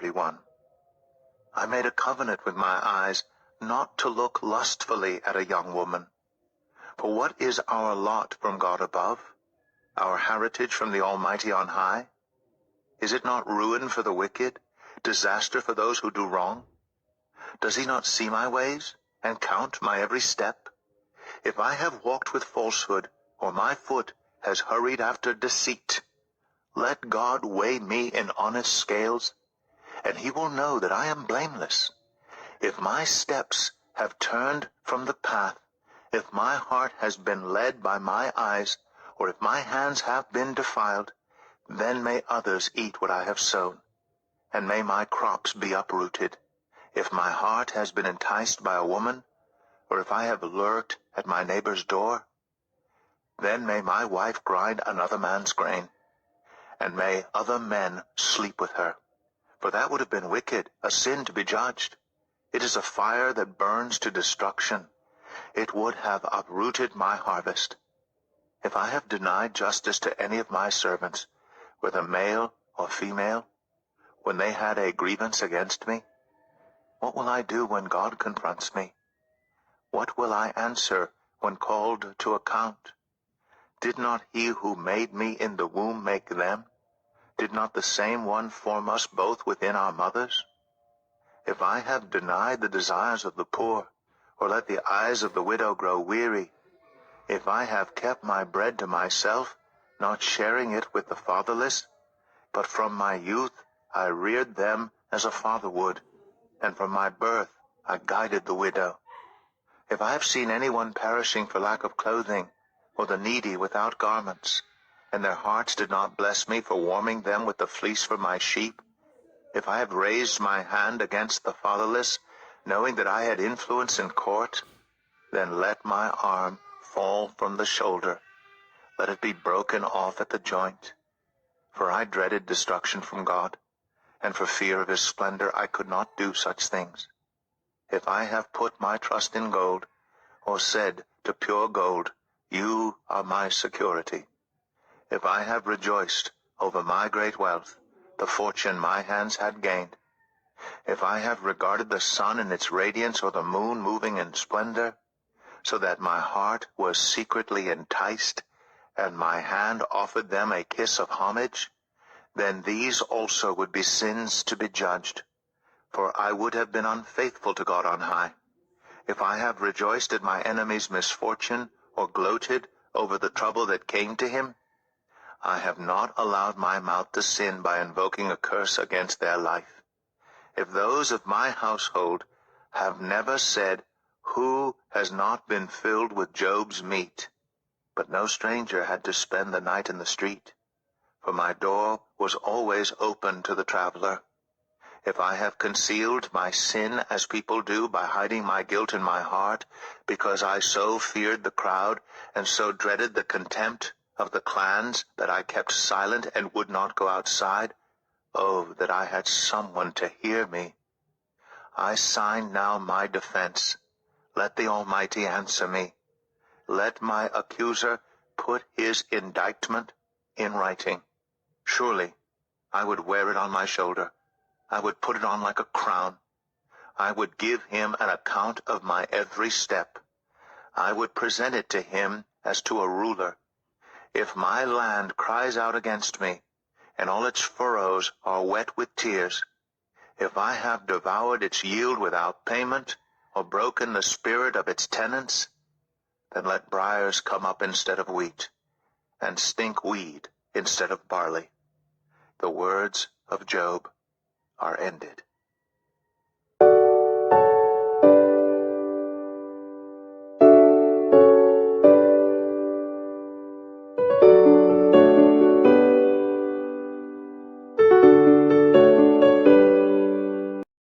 31. I made a covenant with my eyes not to look lustfully at a young woman. For what is our lot from God above, our heritage from the Almighty on high? Is it not ruin for the wicked, disaster for those who do wrong? Does he not see my ways, and count my every step? If I have walked with falsehood, or my foot has hurried after deceit, let God weigh me in honest scales, and he will know that I am blameless. If my steps have turned from the path, if my heart has been led by my eyes, or if my hands have been defiled, then may others eat what I have sown, and may my crops be uprooted. If my heart has been enticed by a woman, or if I have lurked at my neighbor's door, then may my wife grind another man's grain, and may other men sleep with her. For that would have been wicked, a sin to be judged. It is a fire that burns to destruction. It would have uprooted my harvest. If I have denied justice to any of my servants, whether male or female, when they had a grievance against me, what will I do when God confronts me? What will I answer when called to account? Did not he who made me in the womb make them? Did not the same one form us both within our mothers? If I have denied the desires of the poor, or let the eyes of the widow grow weary, if I have kept my bread to myself, not sharing it with the fatherless, but from my youth I reared them as a father would, and from my birth I guided the widow. If I have seen anyone perishing for lack of clothing, or the needy without garments, and their hearts did not bless me for warming them with the fleece for my sheep, if I have raised my hand against the fatherless, knowing that I had influence in court, then let my arm fall from the shoulder. Let it be broken off at the joint. For I dreaded destruction from God, and for fear of his splendor I could not do such things. If I have put my trust in gold, or said to pure gold, you are my security. If I have rejoiced over my great wealth, the fortune my hands had gained, if I have regarded the sun in its radiance, or the moon moving in splendor, so that my heart was secretly enticed, and my hand offered them a kiss of homage, then these also would be sins to be judged. For I would have been unfaithful to God on high, if I have rejoiced at my enemy's misfortune, or gloated over the trouble that came to him. I have not allowed my mouth to sin by invoking a curse against their life. If those of my household have never said, who has not been filled with Job's meat? But no stranger had to spend the night in the street, for my door was always open to the traveler. If I have concealed my sin as people do by hiding my guilt in my heart, because I so feared the crowd and so dreaded the contempt of the clans that I kept silent and would not go outside, oh, that I had someone to hear me. I sign now my defense. Let the Almighty answer me. Let my accuser put his indictment in writing. Surely I would wear it on my shoulder. I would put it on like a crown. I would give him an account of my every step. I would present it to him as to a ruler. If my land cries out against me, and all its furrows are wet with tears, if I have devoured its yield without payment, or broken the spirit of its tenants, then let briars come up instead of wheat, and stink weed instead of barley. The words of Job are ended.